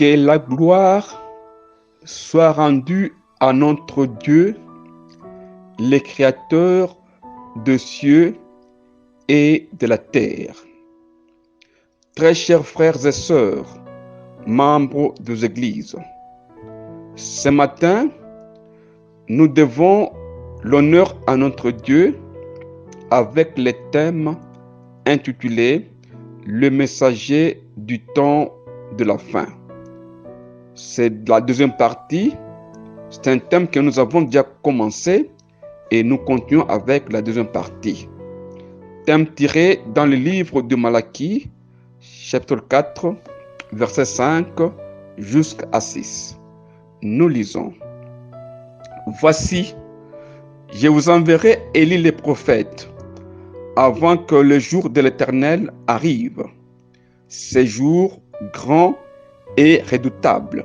Que la gloire soit rendue à notre Dieu, le Créateur des cieux et de la terre. Très chers frères et sœurs, membres des églises, ce matin, nous devons l'honneur à notre Dieu avec le thème intitulé « Le messager du temps de la fin ». C'est la deuxième partie. C'est un thème que nous avons déjà commencé et nous continuons avec la deuxième partie. Thème tiré dans le livre de Malachie, chapitre 4, verset 5 jusqu'à 6. Nous lisons. Voici, je vous enverrai Élie le prophète avant que le jour de l'Éternel arrive. Ce jour grand et redoutable.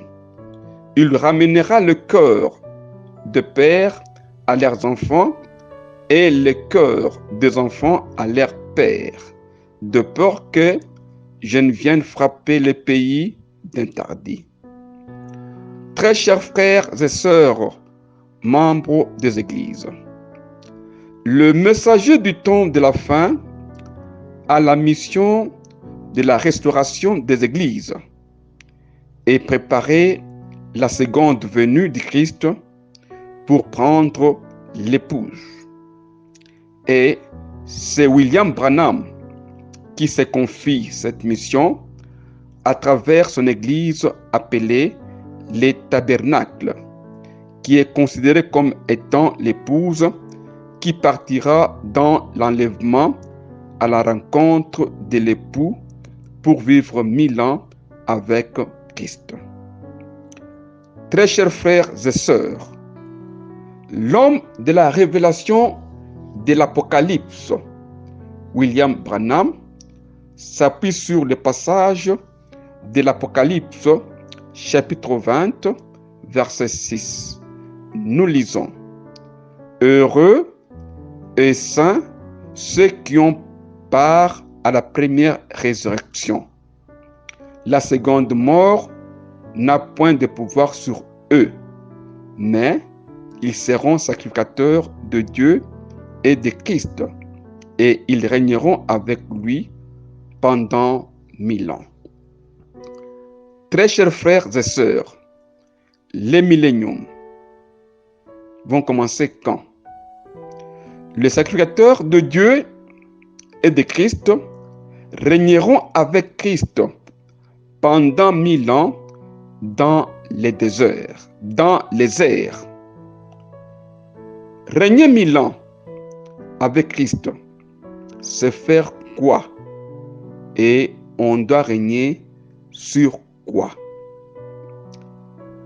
Il ramènera le cœur des pères à leurs enfants et le cœur des enfants à leurs pères, de peur que je ne vienne frapper le pays d'interdit. Très chers frères et sœurs, membres des églises, le messager du temps de la fin a la mission de la restauration des églises et préparer la seconde venue du Christ pour prendre l'épouse. Et c'est William Branham qui se confie cette mission à travers son église appelée les Tabernacles, qui est considérée comme étant l'épouse qui partira dans l'enlèvement à la rencontre de l'époux pour vivre 1000 ans avec Christ. Très chers frères et sœurs, l'homme de la révélation de l'Apocalypse, William Branham, s'appuie sur le passage de l'Apocalypse, chapitre 20, verset 6. Nous lisons. Heureux et saints ceux qui ont part à la première résurrection. La seconde mort n'a point de pouvoir sur eux, mais ils seront sacrificateurs de Dieu et de Christ, et ils régneront avec lui pendant 1000 ans. Très chers frères et sœurs, les milléniums vont commencer quand? Les sacrificateurs de Dieu et de Christ régneront avec Christ pendant 1000 ans dans les déserts, dans les airs. Régner 1000 ans avec Christ, c'est faire quoi? Et on doit régner sur quoi?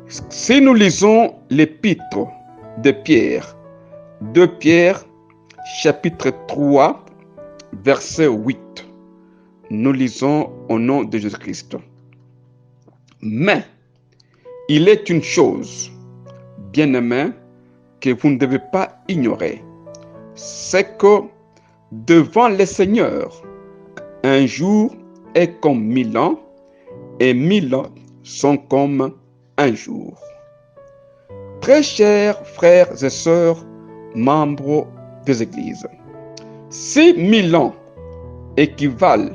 Si nous lisons l'épître de Pierre, 2 Pierre, chapitre 3, verset 8, nous lisons au nom de Jésus-Christ. Mais il est une chose, bien-aimés, que vous ne devez pas ignorer, c'est que devant le Seigneur, un jour est comme 1000 ans, et 1000 ans sont comme un jour. Très chers frères et sœurs, membres des églises, si 1000 ans équivalent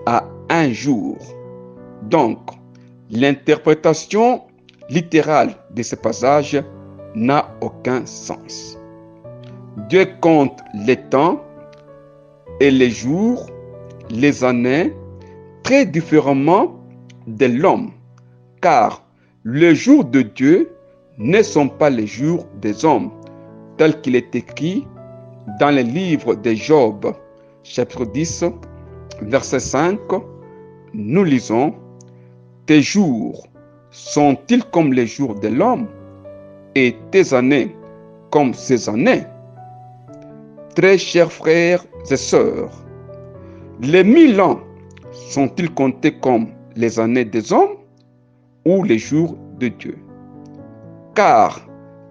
à un jour, donc l'interprétation littérale de ce passage n'a aucun sens. Dieu compte les temps et les jours, les années, très différemment de l'homme, car les jours de Dieu ne sont pas les jours des hommes, tel qu'il est écrit dans le livre de Job, chapitre 10, verset 5, nous lisons « Tes jours sont-ils comme les jours de l'homme, et tes années comme ses années ?» Très chers frères et sœurs, les 1000 ans sont-ils comptés comme les années des hommes ou les jours de Dieu? Car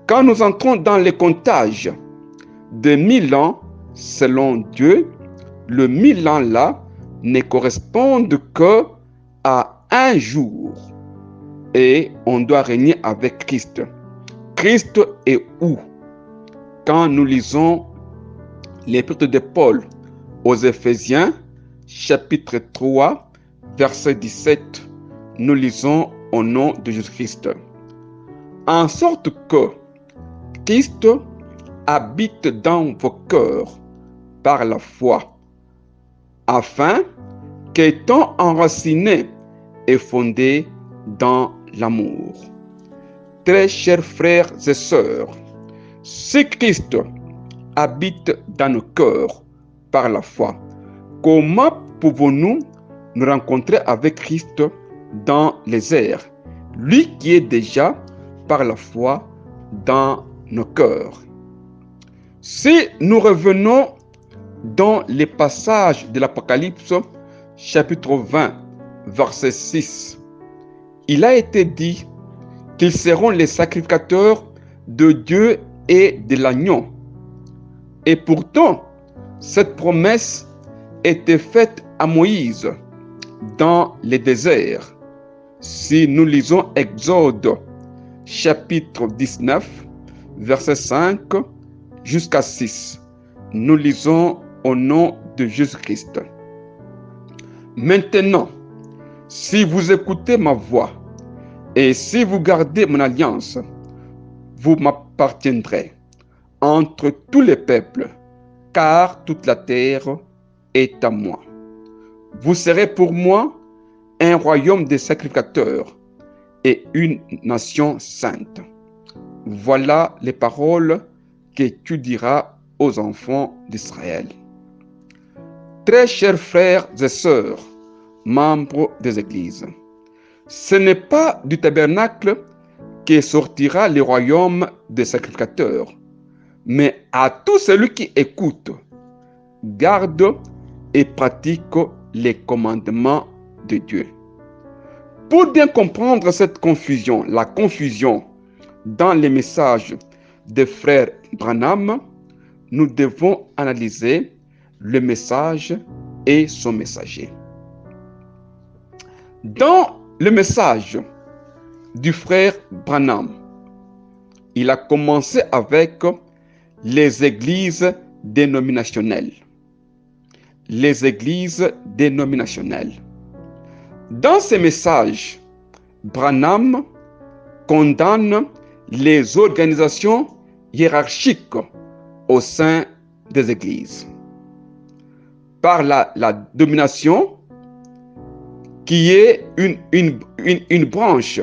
quand nous entrons dans le comptage de 1000 ans selon Dieu, le 1000 ans là ne correspondent que à un jour. et on doit régner avec Christ. Christ est où? Quand nous lisons l'épître de Paul aux Éphésiens, chapitre 3, verset 17, nous lisons au nom de Jésus-Christ. En sorte que Christ habite dans vos cœurs par la foi, afin qu'étant enracinés et fondés dans l'amour. Très chers frères et sœurs, si Christ habite dans nos cœurs par la foi, comment pouvons-nous nous rencontrer avec Christ dans les airs, lui qui est déjà par la foi dans nos cœurs? Si nous revenons dans les passages de l'Apocalypse, chapitre 20, verset 6, il a été dit qu'ils seront les sacrificateurs de Dieu et de l'agneau. Et pourtant, cette promesse était faite à Moïse dans le désert. Si nous lisons Exode, chapitre 19, verset 5 jusqu'à 6, nous lisons au nom de Jésus-Christ. Maintenant, si vous écoutez ma voix et si vous gardez mon alliance, vous m'appartiendrez entre tous les peuples, car toute la terre est à moi. Vous serez pour moi un royaume de sacrificateurs et une nation sainte. Voilà les paroles que tu diras aux enfants d'Israël. Très chers frères et sœurs, membres des églises, ce n'est pas du tabernacle que sortira le royaume des sacrificateurs, mais à tout celui qui écoute, garde et pratique les commandements de Dieu. Pour bien comprendre cette confusion, la confusion dans les messages des frères Branham, nous devons analyser le message et son messager. Dans le message du frère Branham, il a commencé avec les églises dénominationnelles. Les églises dénominationnelles. Dans ce message, Branham condamne les organisations hiérarchiques au sein des églises. Par la domination qui est une branche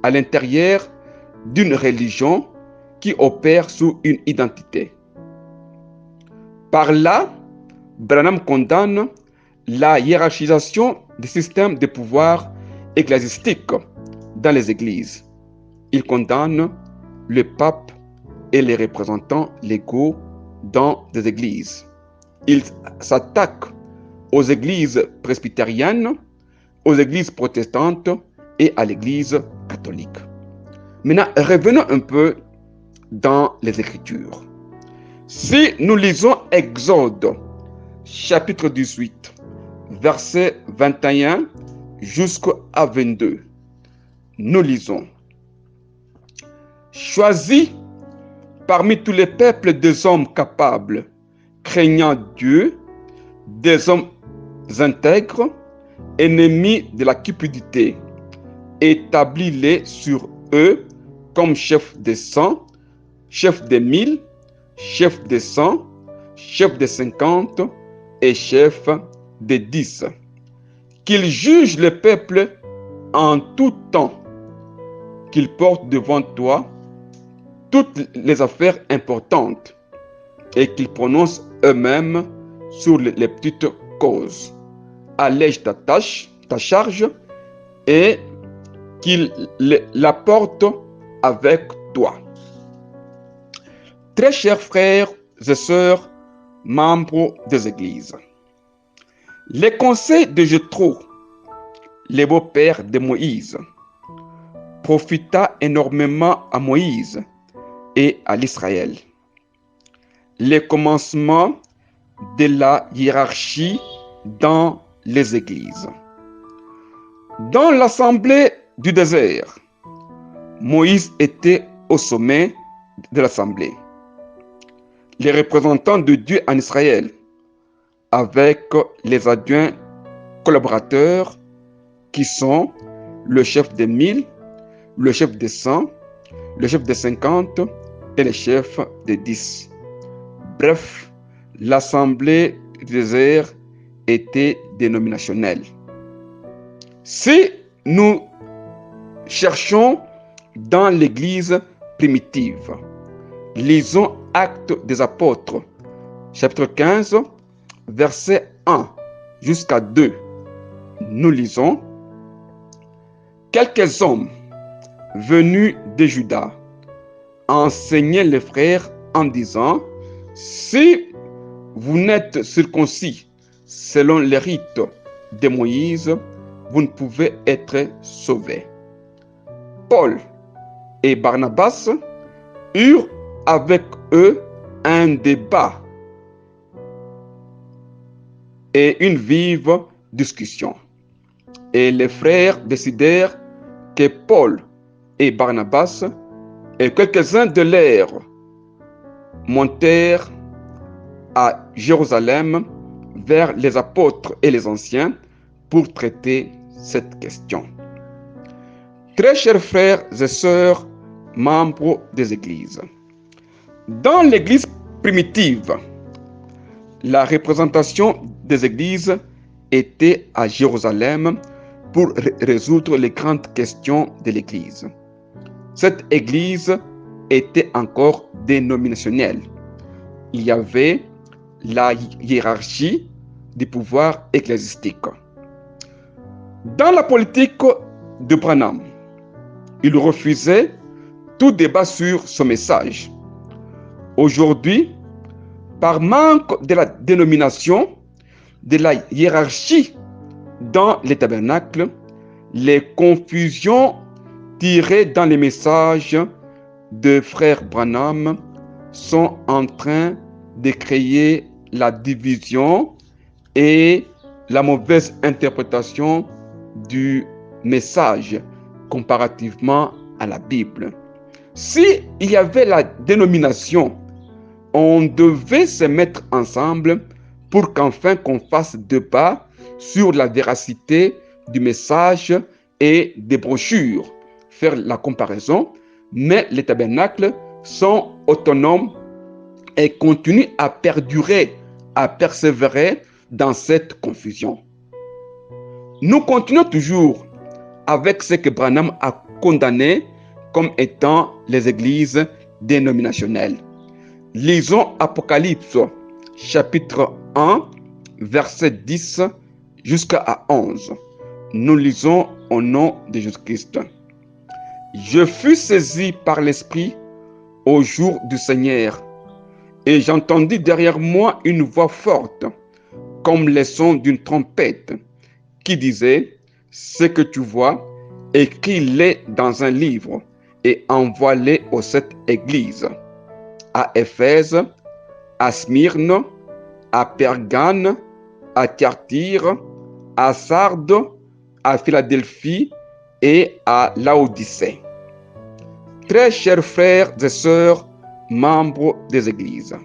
à l'intérieur d'une religion qui opère sous une identité. Par là, Branham condamne la hiérarchisation des systèmes de pouvoir ecclésiastique dans les églises. Il condamne le pape et les représentants légaux dans des églises. Il s'attaque aux églises presbytériennes, aux églises protestantes et à l'église catholique. Maintenant, revenons un peu dans les Écritures. Si nous lisons Exode, chapitre 18, verset 21 jusqu'à 22, nous lisons: Choisis parmi tous les peuples des hommes capables, craignant Dieu, des hommes intègres, ennemis de la cupidité. Établis-les sur eux comme chefs des 100, chefs des 1000, chefs des 100, chefs des 50 et chefs des 10. Qu'ils jugent le peuple en tout temps, qu'ils portent devant toi toutes les affaires importantes et qu'ils prononcent eux-mêmes sur les petites causes. Allège ta charge et qu'ils la portent avec toi. Très chers frères et sœurs, membres des églises, les conseils de Jéthro, le beau-père de Moïse, profita énormément à Moïse et à l'Israël. Le commencement de la hiérarchie dans les églises. Dans l'assemblée du désert, Moïse était au sommet de l'assemblée. Les représentants de Dieu en Israël, avec les adjoints collaborateurs qui sont le chef des 1000, le chef des 100, le chef des 50 et le chef des 10. Bref, l'assemblée du désert était dénominationnelle. Si nous cherchons dans l'Église primitive, lisons Actes des Apôtres, chapitre 15, verset 1 jusqu'à 2. Nous lisons: quelques hommes venus de Juda enseignaient les frères en disant: si vous n'êtes circoncis selon les rites de Moïse, vous ne pouvez être sauvés. Paul et Barnabas eurent avec eux un débat et une vive discussion. Et les frères décidèrent que Paul et Barnabas et quelques-uns de leurs montèrent à Jérusalem vers les apôtres et les anciens pour traiter cette question. Très chers frères et sœurs, membres des églises, dans l'église primitive, la représentation des églises était à Jérusalem pour résoudre les grandes questions de l'église. Cette église était encore dénominationnelle. Il y avait la hiérarchie du pouvoir ecclésiastique. Dans la politique de Branham, il refusait tout débat sur ce message. Aujourd'hui, par manque de la dénomination, de la hiérarchie dans les tabernacles, les confusions tirées dans les messages de frère Branham sont en train de créer la division et la mauvaise interprétation du message comparativement à la Bible. Si il y avait la dénomination, on devait se mettre ensemble pour qu'enfin qu'on fasse débat sur la véracité du message et des brochures, faire la comparaison, mais les tabernacles sont autonomes et continuent à perdurer, à persévérer dans cette confusion. Nous continuons toujours avec ce que Branham a condamné comme étant les églises dénominationnelles. Lisons Apocalypse, chapitre 1, verset 10 jusqu'à 11. Nous lisons au nom de Jésus-Christ. Je fus saisi par l'Esprit au jour du Seigneur, et j'entendis derrière moi une voix forte, comme le son d'une trompette, qui disait: ce que tu vois, écris-les dans un livre et envoie-les aux 7 églises, à Éphèse, à Smyrne, à Pergame, à Thyatire, à Sardes, à Philadelphie et à Laodicée. Très chers frères et sœurs, membres des églises,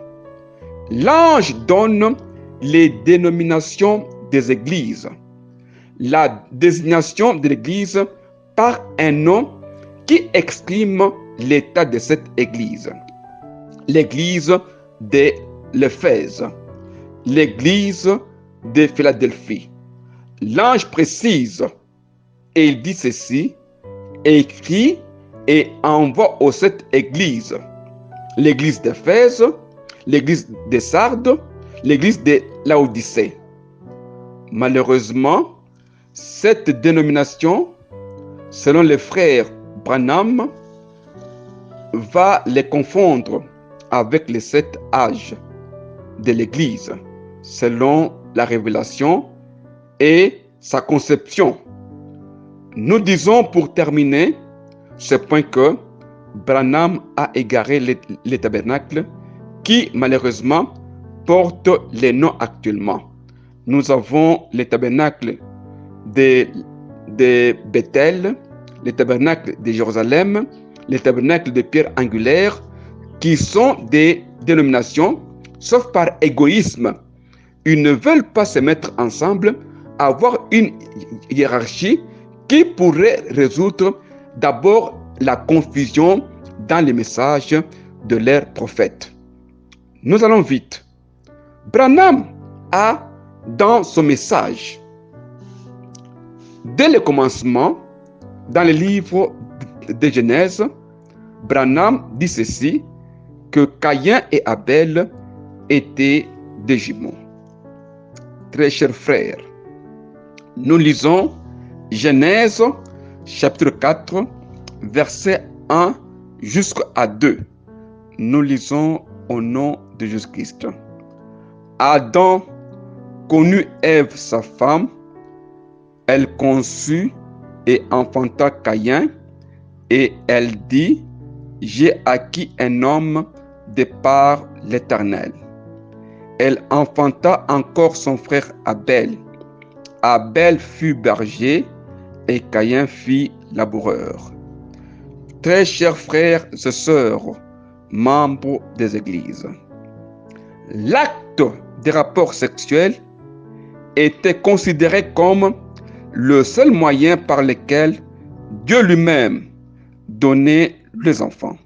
l'ange donne les dénominations des églises, la désignation de l'église par un nom qui exprime l'état de cette église. L'église de l'Éphèse, l'église de Philadelphie. L'ange précise et il dit ceci: écrit et envoie aux 7 églises, l'église d'Éphèse, l'église de Sardes, l'église de Laodicée. Malheureusement, cette dénomination, selon les frères Branham, va les confondre avec les 7 âges de l'Église, selon la révélation et sa conception. Nous disons pour terminer ce point que Branham a égaré les tabernacles qui malheureusement portent les noms actuellement. Nous avons les tabernacles de Bethel, les tabernacles de Jérusalem, les tabernacles de pierre angulaire, qui sont des dénominations, sauf par égoïsme. Ils ne veulent pas se mettre ensemble, avoir une hiérarchie qui pourrait résoudre d'abord la confusion dans les messages de leurs prophètes. Nous allons vite. Branham a, dans son message, dès le commencement, dans le livre de Genèse, Branham dit ceci, que Caïn et Abel étaient des jumeaux. Très chers frères, nous lisons Genèse chapitre 4, verset 1 jusqu'à 2. Nous lisons au nom de Jésus-Christ. Adam connut Ève, sa femme. Elle conçut et enfanta Caïn, et elle dit, j'ai acquis un homme de par l'Éternel. Elle enfanta encore son frère Abel. Abel fut berger et Caïn fut laboureur. Très chers frères et sœurs, membres des églises, l'acte des rapports sexuels était considéré comme le seul moyen par lequel Dieu lui-même donnait les enfants.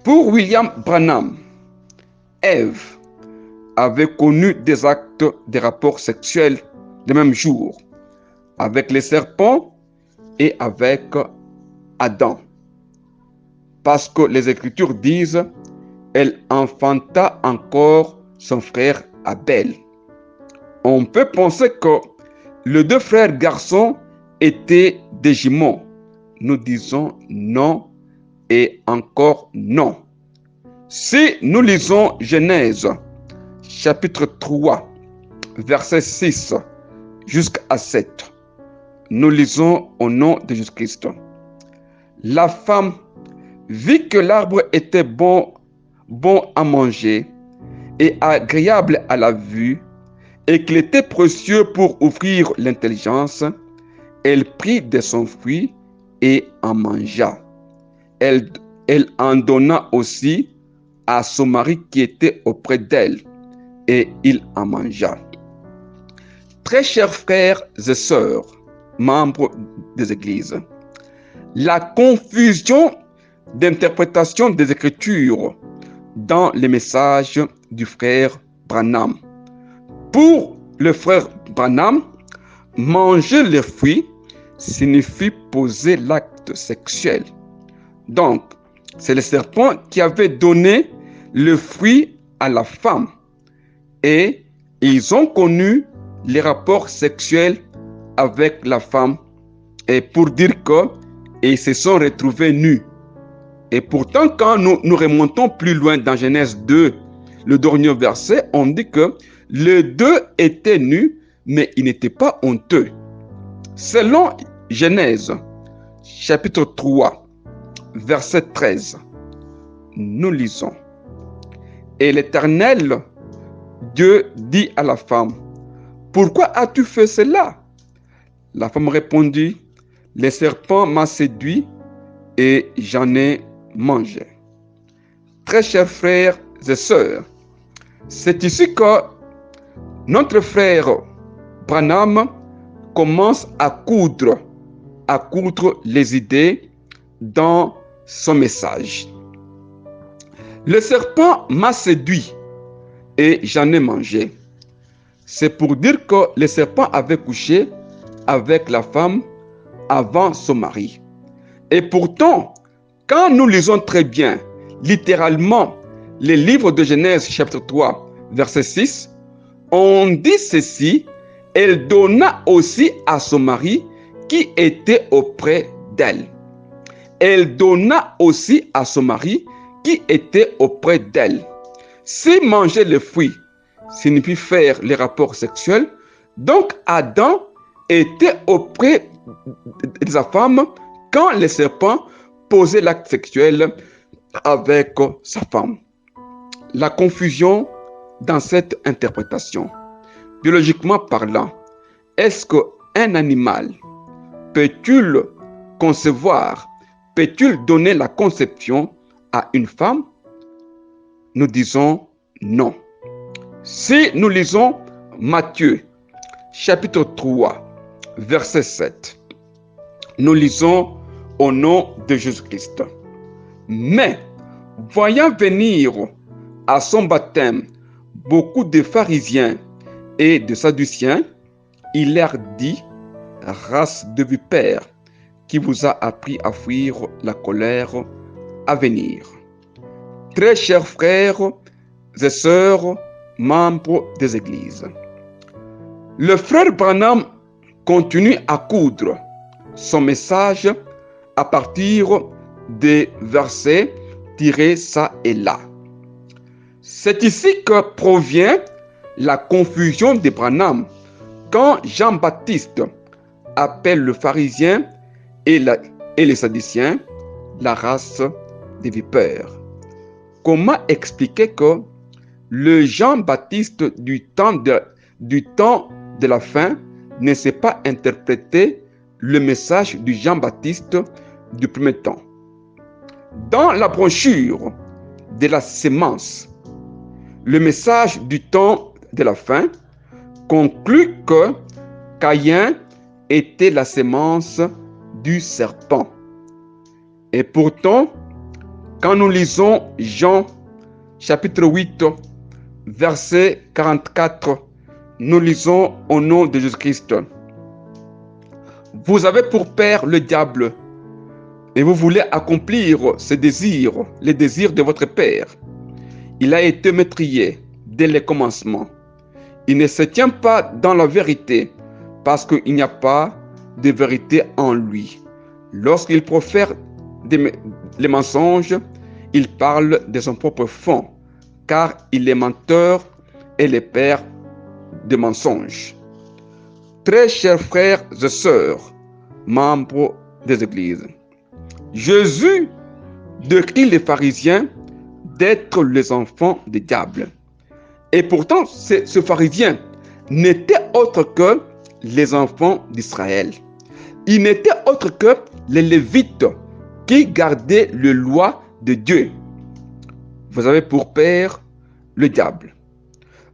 Pour William Branham, Ève avait connu des actes de rapports sexuels le même jour avec les serpents et avec Adam. Parce que les Écritures disent, elle enfanta encore son frère Abel. On peut penser que les deux frères garçons étaient des jumeaux. Nous disons non et encore non. Si nous lisons Genèse, chapitre 3, verset 6 jusqu'à 7, nous lisons au nom de Jésus-Christ. La femme vit que l'arbre était bon à manger et agréable à la vue, et qu'il était précieux pour ouvrir l'intelligence. Elle prit de son fruit et en mangea. Elle en donna aussi à son mari qui était auprès d'elle, et il en mangea. Très chers frères et sœurs, membres des églises, la confusion d'interprétation des Écritures dans les messages du frère Branham. Pour le frère Branham, manger les fruits signifie poser l'acte sexuel. Donc, c'est le serpent qui avait donné le fruit à la femme. Et ils ont connu les rapports sexuels avec la femme. Et pour dire qu'ils se sont retrouvés nus. Et pourtant, quand nous remontons plus loin dans Genèse 2, le dernier verset, on dit que les deux étaient nus, mais ils n'étaient pas honteux. Selon Genèse, chapitre 3, verset 13, nous lisons. Et l'Éternel, Dieu dit à la femme, pourquoi as-tu fait cela? La femme répondit, le serpent m'a séduit et j'en ai mangé. Très chers frères et sœurs, c'est ici que notre frère Branham commence à coudre les idées dans son message. Le serpent m'a séduit et j'en ai mangé. C'est pour dire que le serpent avait couché avec la femme avant son mari. Et pourtant, quand nous lisons très bien, littéralement, les livres de Genèse chapitre 3, verset 6, on dit ceci, elle donna aussi à son mari qui était auprès d'elle. Elle donna aussi à son mari qui était auprès d'elle. Si manger le fruit signifie faire les rapports sexuels, donc Adam était auprès de sa femme quand le serpent posait l'acte sexuel avec sa femme. La confusion dans cette interprétation, biologiquement parlant, est-ce qu'un animal peut-il concevoir? Peut-il donner la conception à une femme? Nous disons non. Si nous lisons Matthieu, chapitre 3, verset 7, nous lisons au nom de Jésus-Christ. Mais, voyant venir à son baptême beaucoup de pharisiens et de sadduciens, il leur dit, race de vipères, qui vous a appris à fuir la colère à venir. Très chers frères et sœurs, membres des églises, le frère Branham continue à coudre son message à partir des versets tirés ça et là. C'est ici que provient la confusion de Branham quand Jean-Baptiste appelle le pharisien et les sadduciens la race des vipères. Comment expliquer que le Jean-Baptiste du temps de la fin ne sait pas interpréter le message du Jean-Baptiste du premier temps? Dans la brochure de la sémence, le message du temps de la fin conclut que Caïn était la sémence du serpent. Et pourtant, quand nous lisons Jean chapitre 8, verset 44, nous lisons au nom de Jésus-Christ. Vous avez pour père le diable, et vous voulez accomplir ses désirs, les désirs de votre père. Il a été meurtrier dès le commencement. Il ne se tient pas dans la vérité, parce qu'il n'y a pas de vérité en lui. Lorsqu'il profère les mensonges, il parle de son propre fond, car il est menteur et le père de mensonges. Très chers frères et sœurs, membres des églises, Jésus décrit les pharisiens d'être les enfants du diable. Et pourtant, ce pharisien n'était autre que les enfants d'Israël. Il n'était autre que les Lévites qui gardaient les lois de Dieu. Vous avez pour père le diable.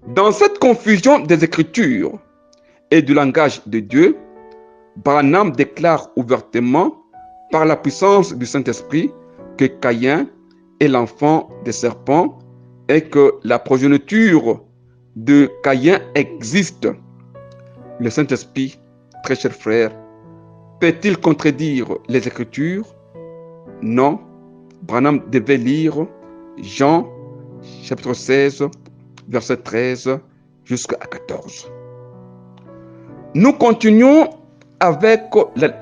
Dans cette confusion des Écritures et du langage de Dieu, Branham déclare ouvertement par la puissance du Saint-Esprit que Caïn est l'enfant des serpents et que la progéniture de Caïn existe. Le Saint-Esprit, très cher frère, peut-il contredire les Écritures? Non. Branham devait lire Jean chapitre 16, verset 13 jusqu'à 14. Nous continuons avec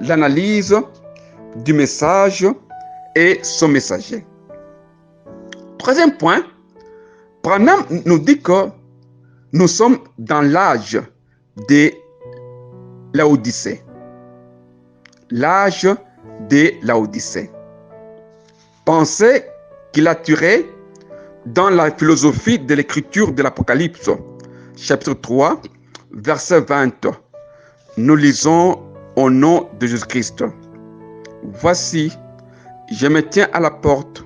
l'analyse du message et son messager. Troisième point, Branham nous dit que nous sommes dans l'âge de Laodicée. L'âge de Laodicée. Pensée qu'il a tirée dans la philosophie de l'écriture de l'Apocalypse, chapitre 3, verset 20. Nous lisons au nom de Jésus-Christ. Voici, je me tiens à la porte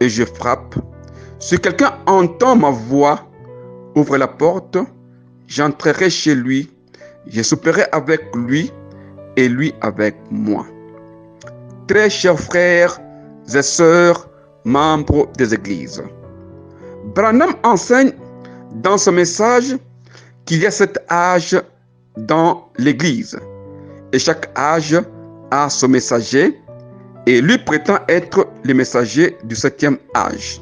et je frappe. Si quelqu'un entend ma voix, ouvre la porte, j'entrerai chez lui, je souperai avec lui et lui avec moi. Très chers frères et sœurs, membres des églises, Branham enseigne dans ce message qu'il y a 7 âges dans l'église et chaque âge a son messager et lui prétend être le messager du 7e âge,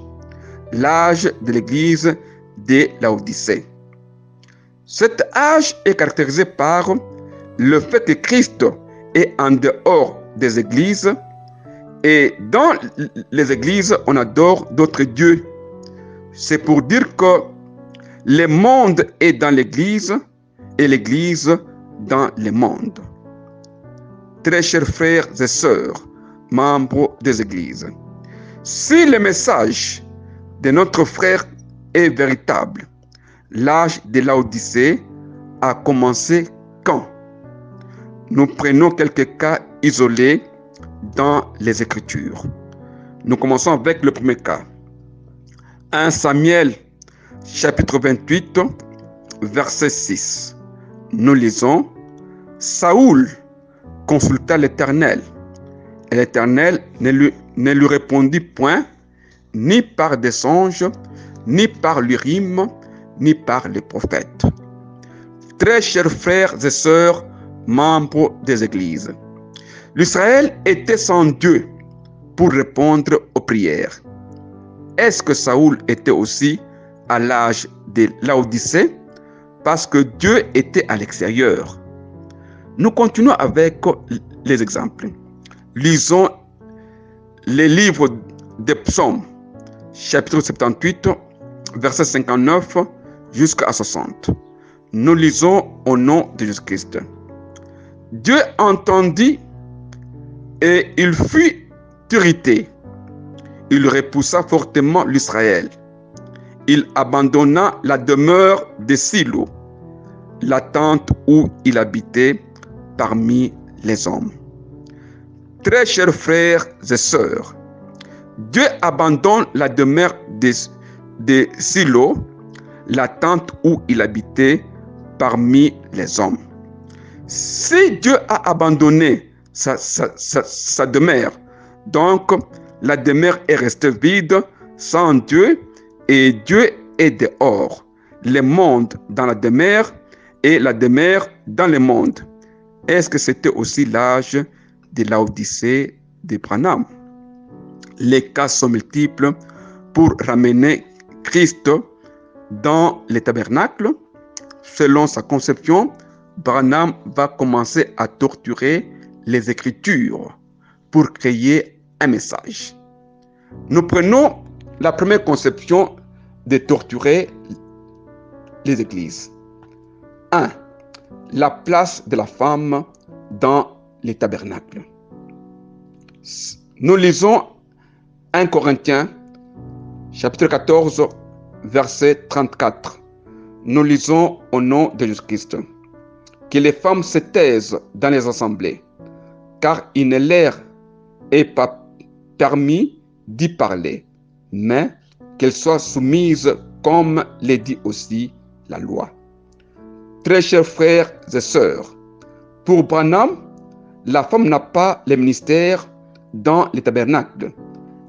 l'âge de l'église de Laodicée. Cet âge est caractérisé par le fait que Christ est en dehors des églises et dans les églises, on adore d'autres dieux. C'est pour dire que le monde est dans l'église et l'église dans le monde. Très chers frères et sœurs, membres des églises, si le message de notre frère est véritable, l'âge de Laodicée a commencé quand? Nous prenons quelques cas isolés dans les Écritures. Nous commençons avec le premier cas. 1 Samuel, chapitre 28, verset 6. Nous lisons: Saoul consulta l'Éternel, et l'Éternel ne lui répondit point, ni par des songes, ni par l'Urim, ni par les prophètes. Très chers frères et sœurs, membres des églises, l'Israël était sans Dieu pour répondre aux prières. Est-ce que Saoul était aussi à l'âge de Laodicée? Parce que Dieu était à l'extérieur. Nous continuons avec les exemples. Lisons les livres des psaumes, chapitre 78, verset 59 jusqu'à 60. Nous lisons au nom de Jésus-Christ. Dieu entendit et il fut irrité. Il repoussa fortement l'Israël. Il abandonna la demeure de Silo, la tente où il habitait parmi les hommes. Très chers frères et sœurs, Dieu abandonne la demeure de Silo, la tente où il habitait parmi les hommes. Si Dieu a abandonné sa demeure, donc la demeure est restée vide sans Dieu et Dieu est dehors. Le monde dans la demeure et la demeure dans le monde. Est-ce que c'était aussi l'âge de Laodicée de Branham? Les cas sont multiples pour ramener Christ dans le tabernacle. Selon sa conception, Branham va commencer à torturer les Écritures pour créer un message. Nous prenons la première conception de torturer les églises. 1. La place de la femme dans les tabernacles. Nous lisons 1 Corinthiens, chapitre 14, verset 34. Nous lisons au nom de Jésus-Christ. Que les femmes se taisent dans les assemblées, car il ne leur est pas permis d'y parler, mais qu'elles soient soumises comme le dit aussi la loi. Très chers frères et sœurs, pour Branham, la femme n'a pas le ministère dans les tabernacles.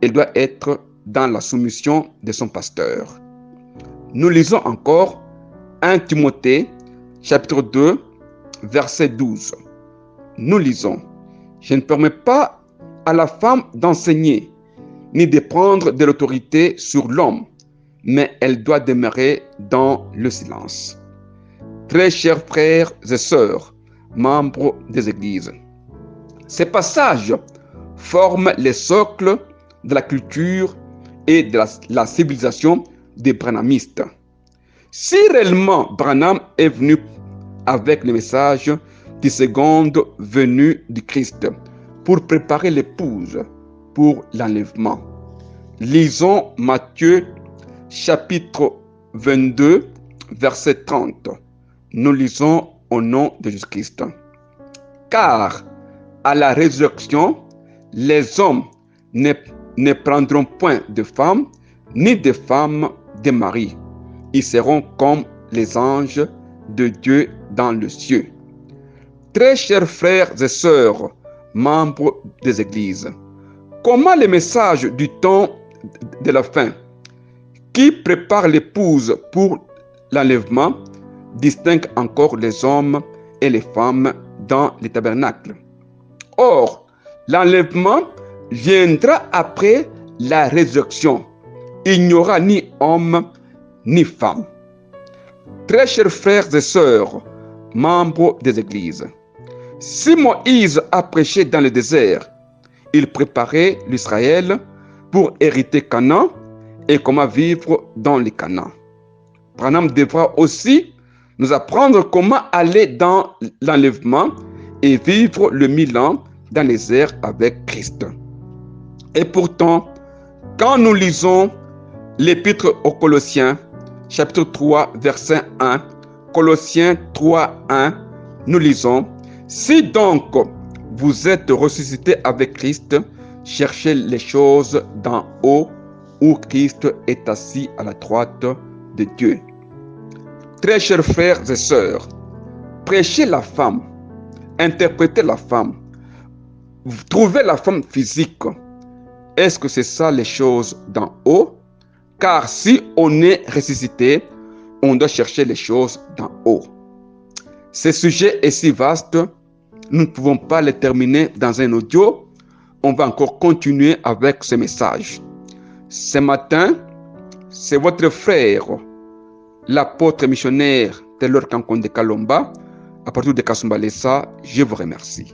Elle doit être dans la soumission de son pasteur. Nous lisons encore 1 Timothée, chapitre 2, verset 12. Nous lisons: Je ne permets pas à la femme d'enseigner, ni de prendre de l'autorité sur l'homme, mais elle doit demeurer dans le silence. Très chers frères et sœurs, membres des églises, ces passages forment les socles de la culture et de la civilisation des branhamistes. Si réellement Branham est venu avec le message de seconde venue du Christ pour préparer l'épouse pour l'enlèvement, lisons Matthieu chapitre 22, verset 30. Nous lisons au nom de Jésus-Christ. Car à la résurrection, les hommes ne prendront point de femmes, ni de femmes de mari. Ils seront comme les anges de Dieu dans le ciel. Très chers frères et sœurs, membres des églises, comment le message du temps de la fin, qui prépare l'épouse pour l'enlèvement, distingue encore les hommes et les femmes dans les tabernacles? Or, l'enlèvement viendra après la résurrection. Il n'y aura ni homme ni femme. Très chers frères et sœurs, membres des églises, si Moïse a prêché dans le désert, il préparait l'Israël pour hériter Canaan et comment vivre dans les Canaan. Branham devra aussi nous apprendre comment aller dans l'enlèvement et vivre le 1000 ans dans les airs avec Christ. Et pourtant, quand nous lisons l'épître aux Colossiens, chapitre 3, verset 1, Colossiens 3, 1, nous lisons: Si donc Vous êtes ressuscité avec Christ. Cherchez les choses d'en haut, où Christ est assis à la droite de Dieu. Très chers frères et sœurs, prêchez la femme, interprétez la femme, trouvez la femme physique. Est-ce que c'est ça les choses d'en haut? Car si on est ressuscité, on doit chercher les choses d'en haut. Ce sujet est si vaste, nous ne pouvons pas le terminer dans un audio. On va encore continuer avec ce message. Ce matin, c'est votre frère, l'apôtre missionnaire Taylor Kankonde Kalomba, à partir de Kasumbalesa. Je vous remercie.